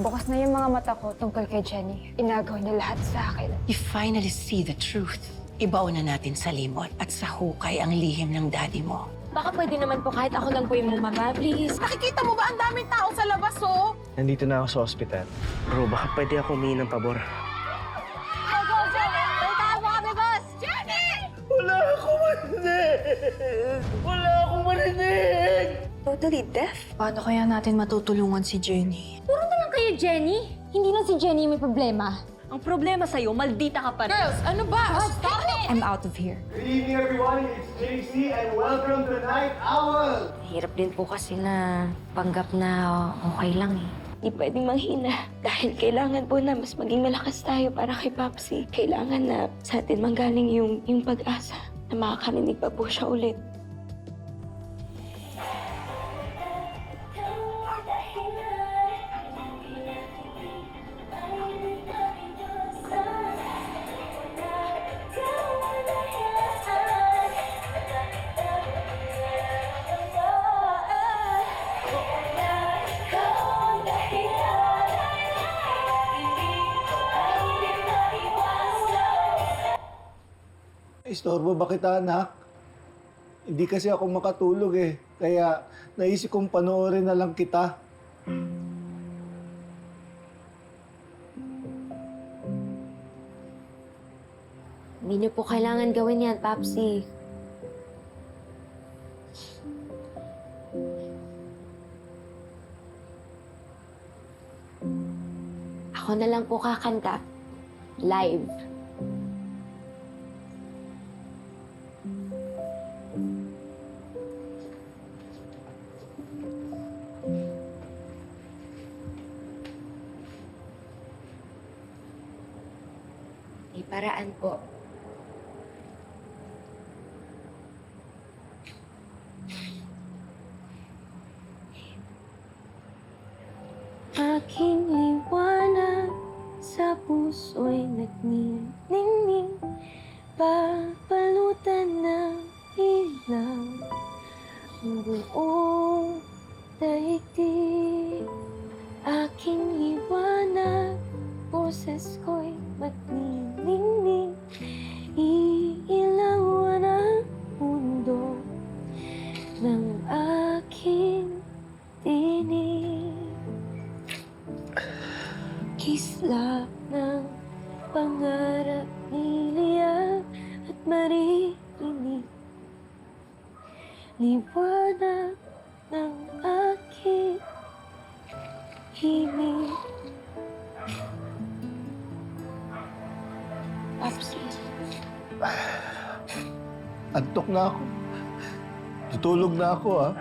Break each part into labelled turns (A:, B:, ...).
A: Bukas na yung mga mata ko tungkol kay Jenny. Inagaw niya lahat sa akin.
B: You finally see the truth. Ibaon na natin sa limot at sa hukay ang lihim ng daddy mo.
A: Baka pwede naman po kahit ako lang po yung bumaba, please.
B: Nakikita mo ba ang daming tao sa labas, oh?
C: Nandito na ako sa ospital. Bro, baka pwede ako humingi ng pabor.
A: Go, go, Jenny! Baltaan mo kami, boss! Jenny!
C: Wala akong marinig! Wala akong marinig!
A: Totally deaf?
D: Paano kaya natin matutulungan si Jenny?
A: Puro na lang kayo, Jenny. Hindi na si Jenny may problema.
D: Ang problema sa'yo, maldita ka pa rin.
A: Girls, ano ba? Stop it!
D: I'm out of here.
E: Good evening, everyone. It's JC, and welcome to Night Owl.
F: Hirap din po kasi na panggap na okay lang eh. Di pwedeng manghina dahil kailangan po na mas maging malakas tayo para kay Papsi. Kailangan na sa atin manggaling yung pag-asa na makakarinig pa po siya ulit.
E: Istorbo ba kita, anak? Hindi kasi ako makatulog eh. Kaya naisip kong panoorin na lang kita.
F: Hindi niyo po kailangan gawin yan, Papsi. Ako na lang po kakanta. Live. May paraan po. Aking liwanag sa puso'y nagniningning, papalutan ng ilaw ang buong daigdig. Aking liwanag, boses ko'y magniningning, iilawan ang mundo ng aking tinig. Kislap ng pangarap niliyab at maririnig, liwanag ng aking himig. Papsi.
E: Antok na ako. Tutulog na ako, ah.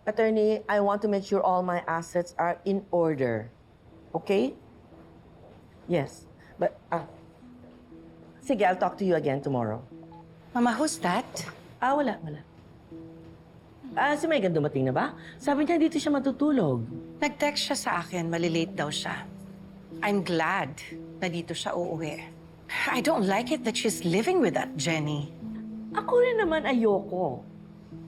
G: Attorney, I want to make sure all my assets are in order. Okay? Yes. But, sige, I'll talk to you again tomorrow.
B: Mama, who's that?
G: Wala. Si Megan dumating na ba? Sabi niya dito siya matutulog.
B: Nag-text siya sa akin, malilate daw siya. I'm glad na dito siya uuwi. I don't like it that she's living with that Jenny.
G: Ako rin naman ayoko.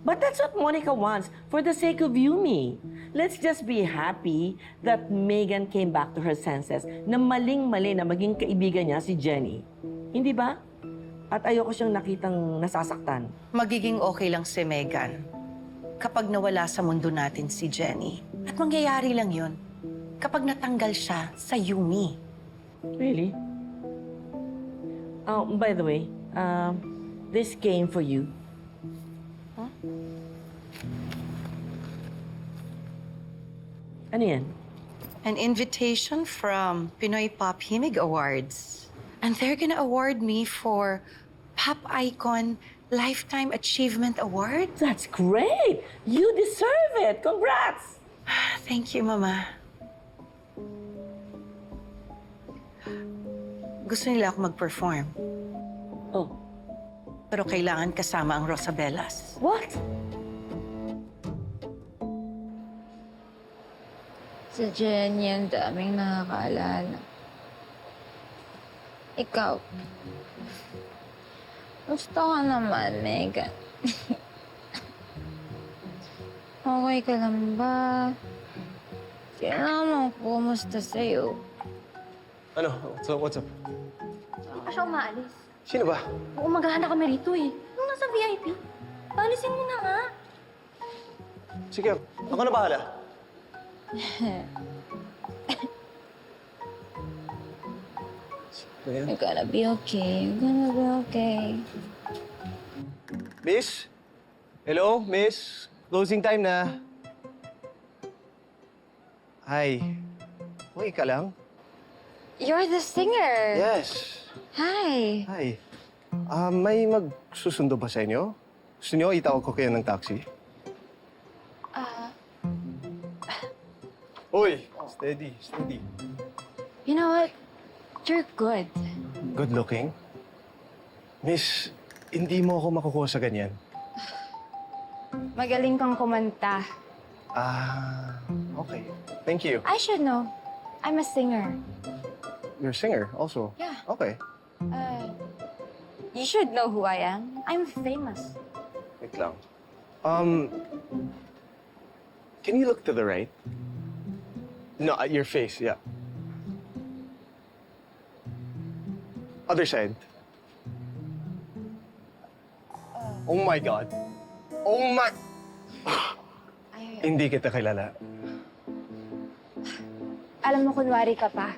G: But that's what Monica wants, for the sake of Yumi. Let's just be happy that Megan came back to her senses na maling-mali na maging kaibigan niya si Jenny. Hindi ba? At ayoko siyang nakitang nasasaktan.
B: Magiging okay lang si Megan kapag nawala sa mundo natin si Jenny. At mangyayari lang yun kapag natanggal siya sa Yumi.
G: Really? Oh, by the way, this came for you. Ano yan?
B: An invitation from Pinoy Pop Himig Awards. And they're gonna award me for Pop Icon Lifetime Achievement Award.
G: That's great! You deserve it! Congrats!
B: Thank you, Mama. Gusto nila ako mag-perform.
G: Oh,
B: Pero kailangan kasama ang Rosabellas.
F: What?
A: Sa Jenny, ang daming nakakaalala. Ikaw. Gusto ka naman, Megan. Okay ka lang ba? Kailangan mo kumusta sa'yo.
C: Ano? What's up?
A: Hindi pa siya umaalis.
C: Sino ba?
A: Oo, maghahanda kami rito eh. Nung nasa VIP. Paalisin mo na nga.
C: Sige, ako na bahala. Ayan.
A: You're gonna be okay. You're gonna be okay.
C: Miss? Hello, miss? Closing time na. Hi. Okay ka lang?
A: You're the singer.
C: Yes.
A: Hi.
C: Hi. May magsusundo ba sa inyo? Gusto niyo itawag ko kayo ng taxi? Uy! Steady, steady.
A: You know what? You're good.
C: Good looking? Miss, hindi mo ako makukuha sa ganyan.
A: Magaling kang kumanta.
C: Okay. Thank you.
A: I should know. I'm a singer.
C: You're a singer also?
A: Yeah.
C: Okay.
A: You should know who I am. I'm famous.
C: Wait lang. Can you look to the right? No, your face, yeah. Other side. Oh my God. Oh my... Hindi kita kilala.
A: Alam mo, kunwari ka pa.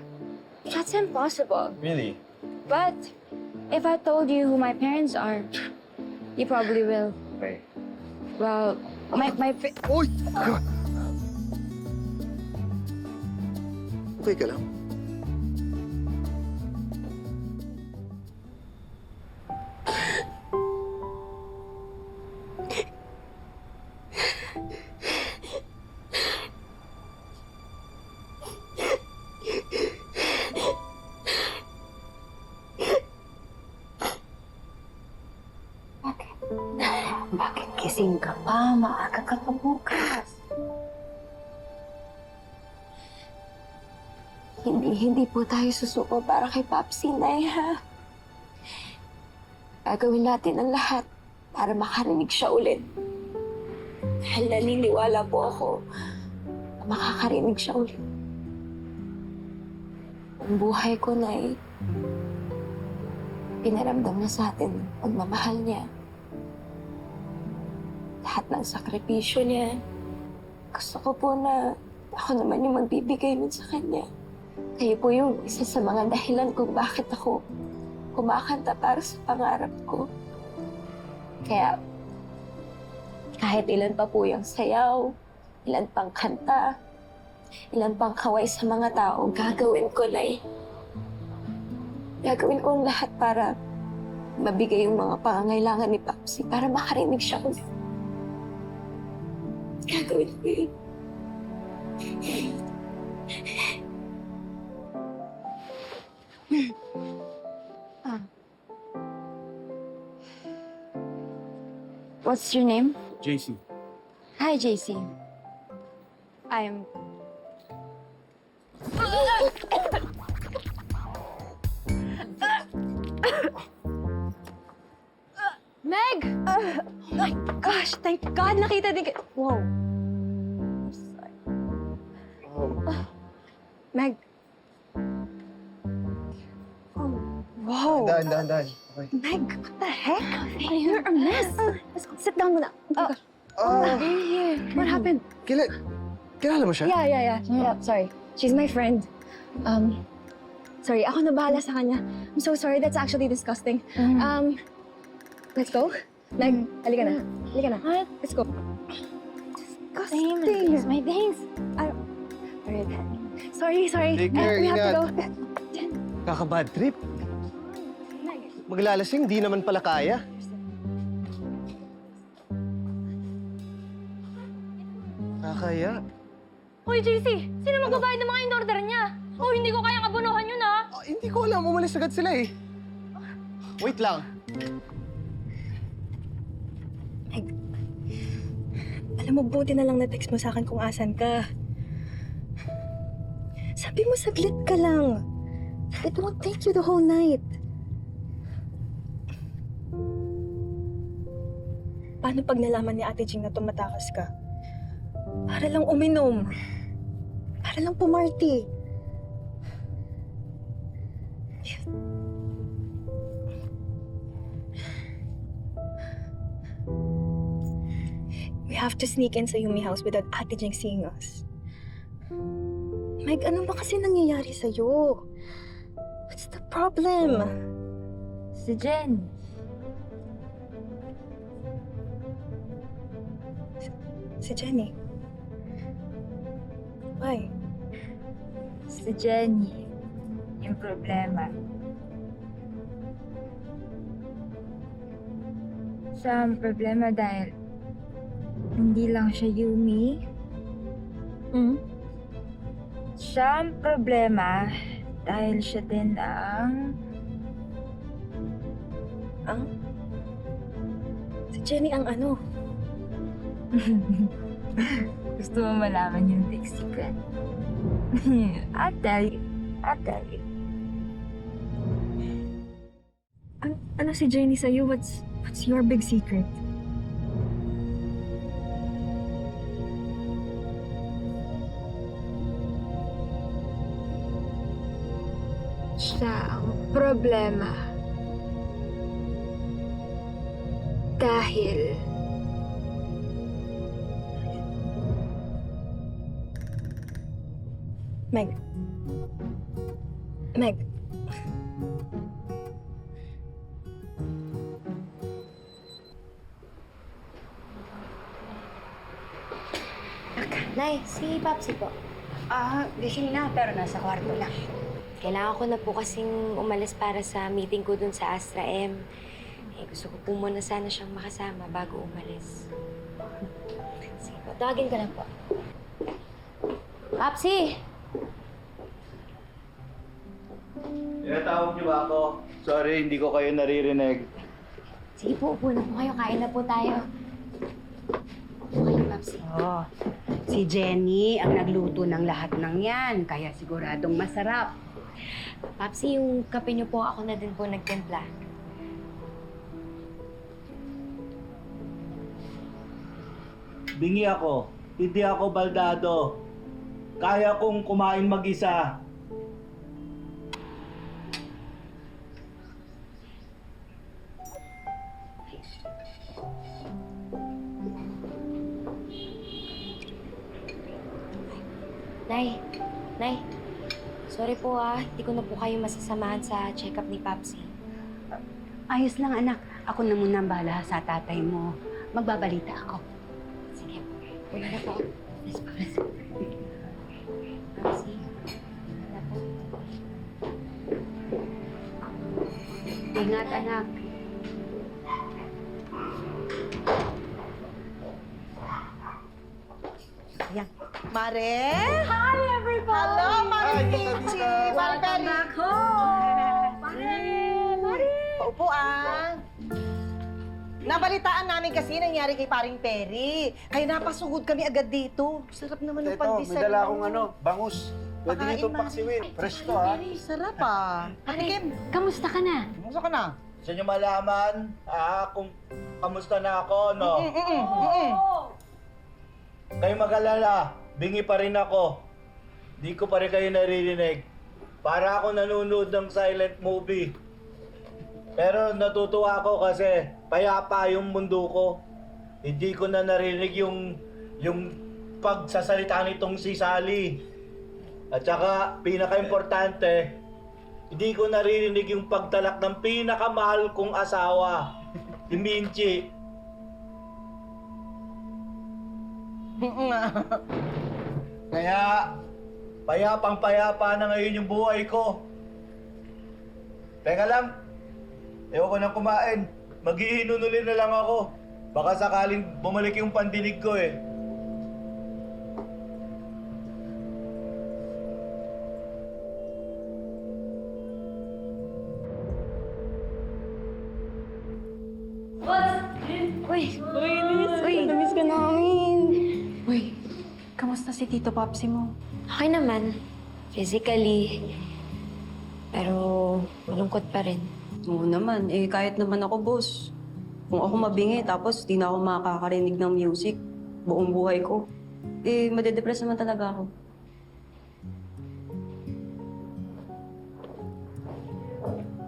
A: That's impossible.
C: Really?
A: But if I told you who my parents are, you probably will.
C: Okay.
A: Well, my
C: Uy! Okay ka lang?
F: Bakit gising ka pa? Maaga ka pa bukas. Hindi po tayo susuko para kay Papsi, Nay, ha? Gagawin natin ang lahat para makarinig siya ulit. Dahil naniniwala po ako na makakarinig siya ulit. Ang buhay ko, Nay, pinaramdam na sa atin ang pagmamahal niya. Lahat ng sakripisyo niya. Gusto ko po na ako naman yung magbibigay nun sa kanya. Kayo po yung isa sa mga dahilan kung bakit ako kumakanta para sa pangarap ko. Kaya, kahit ilan pa po yung sayaw, ilan pang kanta, ilan pang kaway sa mga tao, gagawin ko, Nay. Gagawin ko ang lahat para mabigay yung mga pangangailangan ni Papsi para makarinig siya ulit. Gagawin ko yun.
A: What's your name?
C: JC.
A: Hi, JC. I'm... Meg!
D: Oh my gosh, thank God nakita din ka... Wow. Meg. Oh, wow.
C: Dahan. Okay.
D: Meg, what the heck? You're a mess. Let's go. Sit down muna. Here. What happened?
C: Kilala mo siya?
D: Yeah. Sorry. She's my friend. Sorry, ako na bahala sa kanya. I'm so sorry. That's actually disgusting. Let's go. Meg, halika na.
A: What?
D: Let's go.
A: Disgusting. It's my days.
D: Alright. Sorry.
C: Take care,
D: We have to go.
C: Kakabad trip. Maglalasing, di naman pala kaya. Kakaya.
A: Hoy, JC! Sino magbabayad ng mga in-order niya? Oh, hindi ko kayang abunuhan yun, ha?
C: Hindi ko alam, umalis agad sila eh. Wait lang.
D: Alam mo, buti na lang na-text mo sa akin kung asan ka. Sabi mo, saglit ka lang. It won't take you the whole night. Paano pag nalaman ni Ate Jing na tumatakas ka? Para lang uminom. Para lang pumarty. We have to sneak in sa Yumi house without Ate Jing seeing us. Meg, ano ba kasi nangyayari sa'yo? What's the problem?
A: Si Jen.
D: Si Jenny. Why?
A: Si Jenny. Yung problema. Siya ang problema dahil hindi lang siya Yumi.
D: Hmm?
A: Siya ang problema dahil siya din ang...
D: Si Jenny ang ano?
A: Gusto mo malaman yung big secret? I'll tell you. I'll tell you.
D: Ano si Jenny sa'yo? What's your big secret?
A: Siya ang problema. Dahil...
D: Meg. Meg.
F: Nay, si Papsi po.
H: Gising na, pero nasa kwarto lang.
F: Kailangan ko na po kasing umalis para sa meeting ko dun sa Astra M. Gusto ko po muna sana siyang makasama bago umalis. Sige po, tawagin ko na po. Papsi!
I: Tinatawag niyo ba ako? Sorry, hindi ko kayo naririnig.
F: Sige po, upo na po kayo. Kain na po tayo. Upo kayo, Papsi.
H: Oh, si Jenny ang nagluto ng lahat ng yan, kaya siguradong masarap.
F: Papsi, yung kape niyo po, ako na din po nagtimpla.
I: Bingi ako. Hindi ako baldado. Kaya kong kumain mag-isa.
F: Nay, sorry po hindi ko na po kayo masasamahan sa check-up ni Papsi.
H: Ayos lang, anak. Ako na muna ang bahala sa tatay mo. Magbabalita ako.
F: Sige, una na po. Yes, Papsi. Papsi, una po.
H: Ingat, anak.
B: Ayan. Mare? Hi, everybody! Hello, Mare Michi! Mare Perry! Mare! Paupuan! Nabalitaan namin kasi nangyari kay Paring Perry. Kaya napasugod kami agad dito. Sarap naman ng pandesal.
E: may dala akong bangus. Pwede
B: Pakain,
E: nito
B: Mare.
E: paksiwin. Fresh to, ha?
B: Sarap Patikim.
H: Kamusta ka na?
B: Gusto ka na?
I: Gusto niyo malaman, kung kamusta na ako, no? Kayo mag-alala, bingi pa rin ako. Di ko pa rin kayo naririnig. Para ako nanonood ng silent movie. Pero natutuwa ako kasi payapa yung mundo ko. Hindi ko na narinig yung pagsasalita nitong si Sally. At saka, pinaka-importante, hindi ko naririnig yung pagtalak ng pinakamahal kong asawa, si Minchi. Kaya, payapang-payapa na ngayon yung buhay ko. Teka lang, ayoko nang kumain. Maghihinunuli na lang ako. Baka sakaling bumalik yung pandinig ko eh.
D: Uy! Uy! Namiss ka namin! si Tito Popsi mo?
F: Okay naman. Physically. Pero malungkot pa rin.
J: Oo naman. Kahit naman ako, boss. Kung ako mabingi, tapos di na ako makakarinig ng music buong buhay ko, madedepress naman talaga ako.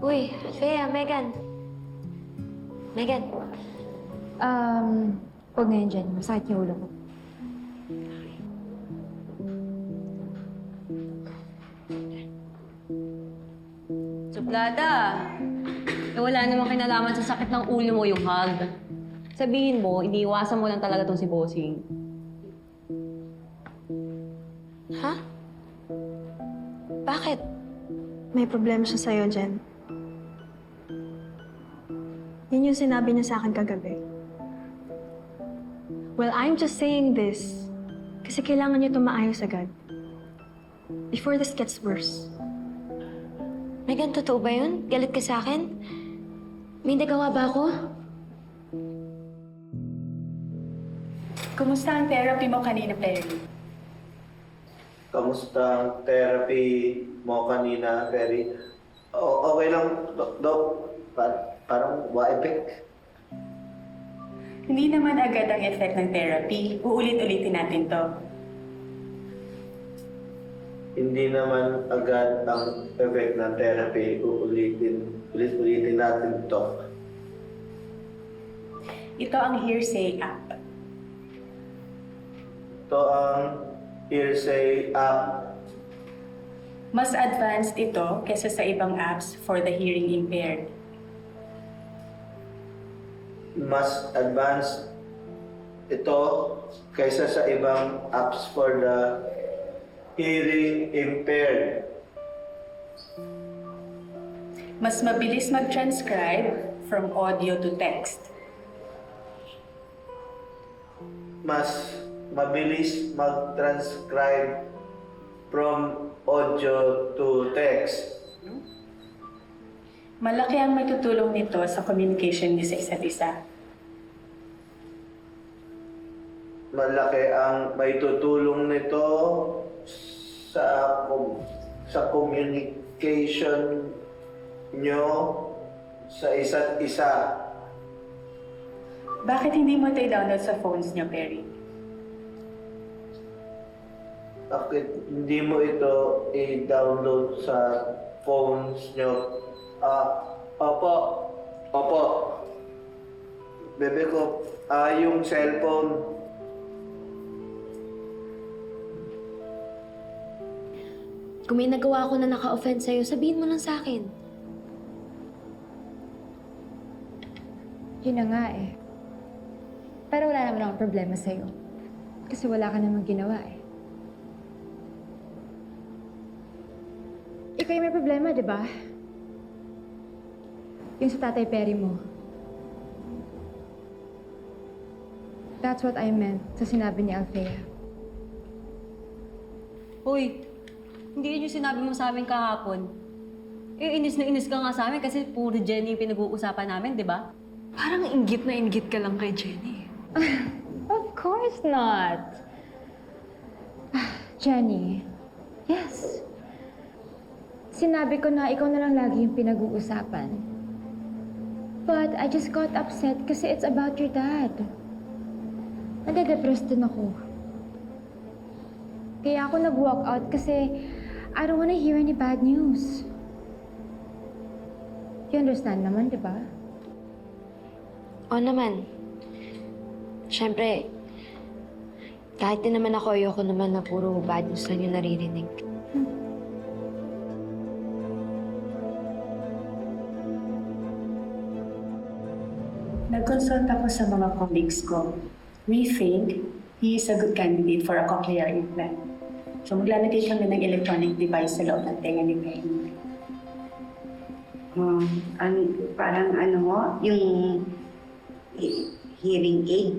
F: Uy, Althea, Megan. Megan.
A: Huwag ngayon dyan. Masakit yung ulo ko.
J: Suplada! Wala namang kinalaman sa sakit ng ulo mo yung hug. Sabihin mo, iniiwasan mo lang talaga tong si Bossing.
F: Ha? Bakit?
D: May problema siya sa'yo, Jen. Yun yung sinabi niya sa akin kagabi. Well, I'm just saying this kasi kailangan niyo ito maayos agad. Before this gets worse.
F: Megan, totoo ba yun? Galit ka sa akin? May nagawa ba ako?
H: Kumusta ang therapy mo kanina, Perry?
I: Kamusta ang therapy mo kanina, Perry? Okay lang, Dok. Parang wa-effect.
H: Hindi naman agad ang effect ng therapy. Uulit-ulitin natin to.
I: Hindi naman agad ang effect ng therapy. Ulit-ulitin natin to.
H: Ito ang Hearsay app.
I: Ito ang Hearsay app.
H: Mas advanced ito kaysa sa ibang apps for the hearing impaired.
I: Mas advanced ito kaysa sa ibang apps for the hearing impaired.
H: Mas mabilis mag-transcribe from audio to text.
I: Mas mabilis mag-transcribe from audio to text.
H: Malaki ang matutulong nito sa communication niyo sa isa't isa.
I: Malaki ang may tutulong nito sa communication nyo sa isa't isa.
H: Bakit hindi mo ito i-download sa phones niyo, Perry?
I: Bakit hindi mo ito i-download sa phones nyo? Opo. Bebe ko, yung cellphone.
F: Kung may nagawa ako na naka-offend sa'yo, sabihin mo lang sa akin.
A: Yun na nga eh. Pero wala naman akong problema sa'yo. Kasi wala ka namang ginawa eh. Ikaw yung may problema, di ba? Yung sa Tatay Perry mo. That's what I meant sa sinabi ni Althea.
J: Hoy, hindi yun yung sinabi mo sa amin kahapon. Inis na inis ka nga sa amin kasi puro Jenny yung pinag-uusapan namin, di ba?
D: Parang inggit na inggit ka lang kay Jenny.
A: Of course not. Jenny, yes. Sinabi ko na ikaw na lang lagi yung pinag-uusapan. But I just got upset kasi it's about your dad. Nade-depressed din ako. Kaya ako nag-walk out kasi I don't wanna hear any bad news. You understand naman, di ba?
F: Oo naman. Siyempre, kahit din naman ako, ayoko naman na puro bad news lang yung naririnig.
H: Nag-consult ako sa mga colleagues ko. We think he is a good candidate for a cochlear implant. So maglalagay kami ng electronic device sa loob ng tenga ni Perry.
K: Parang ano mo, yung hearing aid.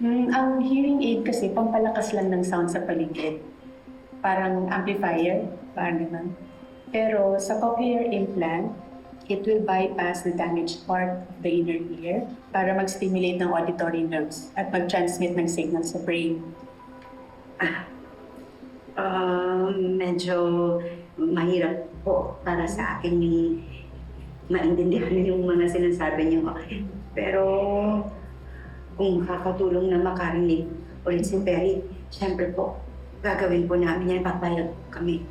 H: Ang hearing aid kasi pampalakas lang ng sound sa paligid. Parang amplifier, parang naman. Pero sa cochlear implant, it will bypass the damaged part of the inner ear para mag-stimulate ng auditory nerves at mag-transmit ng signal sa brain.
K: Medyo mahirap po para sa akin yung maintindihan yung mga sinasabi niyo. Pero kung makakatulong na makarinig ulit si Perry, siyempre po, gagawin po namin yan, papayag kami.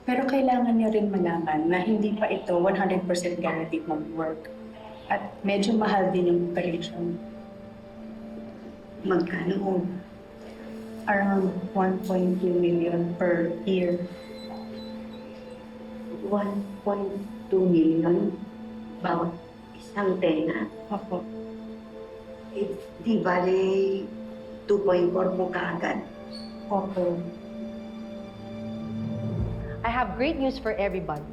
H: Pero kailangan niyo rin malaman na hindi pa ito 100% guaranteed mag-work. At medyo mahal din yung operation.
K: Magkano?
H: Around 1.2 million per year.
K: 1.2 million bawat isang tenga.
H: Opo.
K: Eh, di bale 2.4 po kaagad.
H: Opo.
L: I have great news for everybody.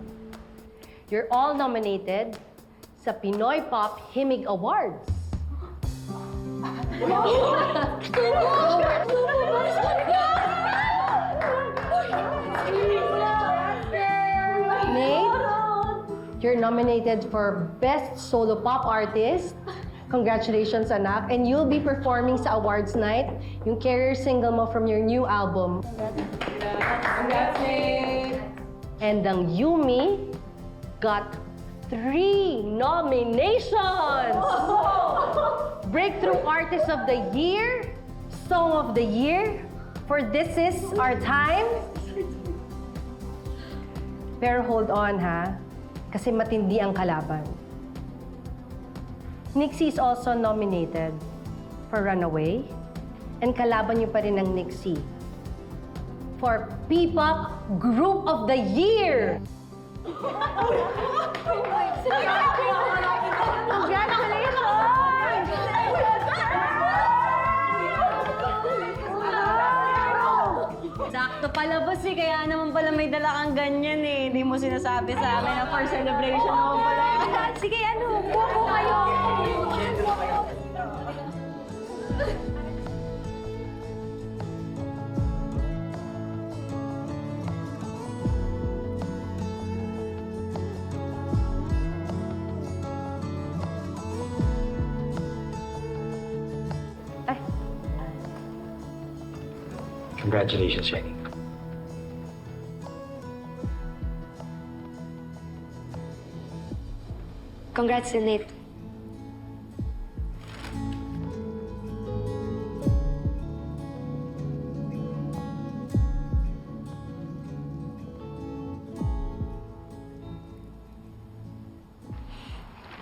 L: You're all nominated sa Pinoy Pop Himig Awards. Nate, you're nominated for Best Solo Pop Artist. Congratulations, anak. And you'll be performing sa awards night yung career single mo from your new album. Congrats, Nate! And ang Yumi got 3 nominations! Breakthrough Artist of the Year, Song of the Year, for This Is Our Time. Pero hold on ha, kasi matindi ang kalaban. Nixie is also nominated for Runaway, and kalaban niyo pa rin ng Nixie for P-Pop Group of the Year!
J: Sakto pala, boss eh. Kaya naman pala may dala kang ganyan eh. Hindi mo sinasabi sa amin na for celebration naman pala.
F: Sige, ano, kuha ko kayo.
M: Congratulations, Jenny.
F: Congrats, Nate.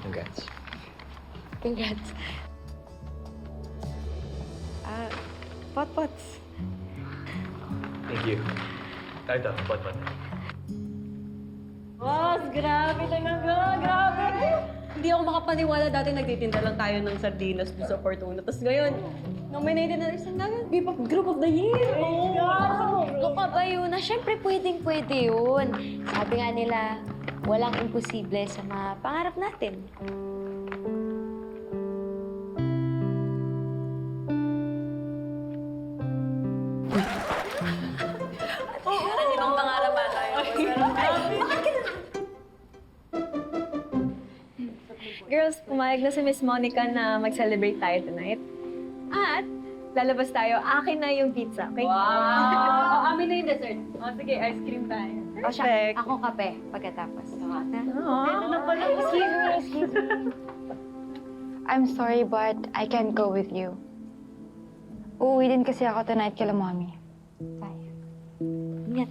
M: Congrats.
F: Congrats.
L: Pot-pots.
M: Thank you. Ito, pot.
J: Boss, grabe talaga. Grabe. Hindi ako makapaniwala. Dati nagtitinda lang tayo ng sardinas doon sa Fortuna. Tapos ngayon, nominated na isang P-Pop Group of the Year. Oh, wow!
F: Ano ka ba yun? Siyempre, pwedeng-pwede yun. Sabi nga nila, walang imposible sa mga pangarap natin.
J: Ibang pangarap pa tayo.
D: Girls, pumayag na si Miss Monica na mag-celebrate tayo tonight. At lalabas tayo, akin na yung pizza, okay?
J: Wow!
D: Amin na yung dessert. Sige, ice cream tayo.
A: O siya, ako kape pagkatapos. Excuse me. I'm sorry, but I can't go with you. Uuwi din kasi ako tonight kila mommy. Sayang.
F: Ingat.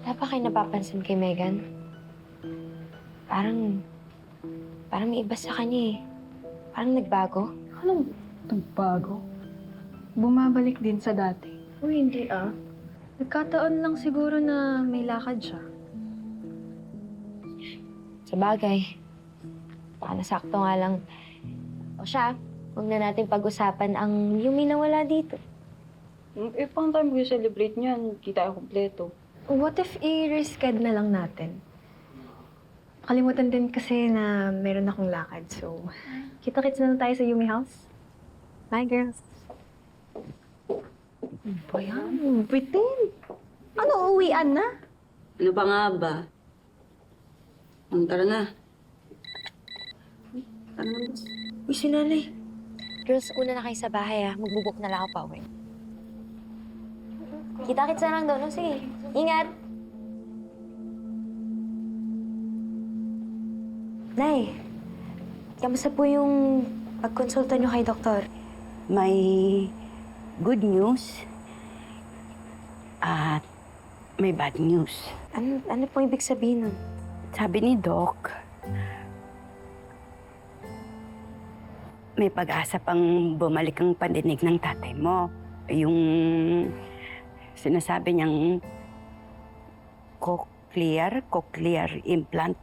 F: Wala pa kayo napapansin kay Megan? Parang may iba sa kanya eh. Parang nagbago.
D: Anong nagbago? Bumabalik din sa dati. Uy, hindi ah. Nagkataon lang siguro na may lakad siya.
F: Sa bagay. Baka nasakto nga lang. O siya, huwag na natin pag-usapan ang Yumi na wala dito.
J: Eh, paano tayo mag-celebrate niyan? Hindi tayo kompleto.
D: What if i-reschedule na lang natin? Kalimutan din kasi na meron akong lakad, so kita-kits na lang tayo sa Yumi House. Bye, girls.
J: Ba yan?
D: Bitin! Ano, uwian na?
J: Ano pa nga ba? Tara na. Tara na, boss.
F: Uy, si nanay. Girls, una na kayo sa bahay Magbubok na lang ako pa uwi. Kita-kits na lang doon. No? Sige, ingat! Nay, kamusta po yung pagkonsulta niyo kay doktor?
K: May good news at may bad news.
F: Ano po ibig sabihin nun?
K: Sabi ni Doc, may pag-asa pang bumalik ang pandinig ng tatay mo. Yung sinasabi niyang cochlear implant.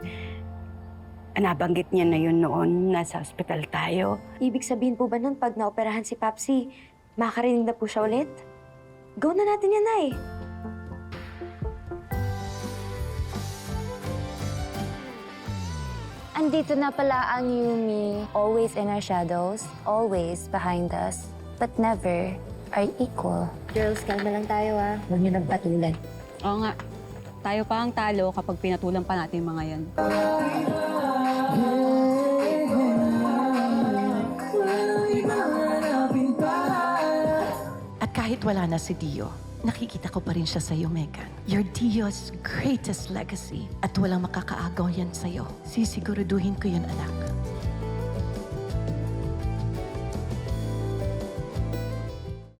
K: Nabanggit niya na yun noon, nasa ospital tayo.
F: Ibig sabihin po ba nun pag naoperahan si Papsi, makakarinig na po siya ulit? Go na natin yan, Nay.
A: Andito na pala ang Yumi. Always in our shadows, always behind us, but never are equal.
F: Girls, kalma lang tayo Huwag niyo nagpatulan.
J: Oo nga. Tayo pa ang talo kapag pinatulan pa natin yung mga yan.
B: At kahit wala na si Dio, nakikita ko pa rin siya sa'yo, Megan. You're Dio's greatest legacy. At walang makakaagaw yan sa'yo. Sisiguraduhin ko yun, anak.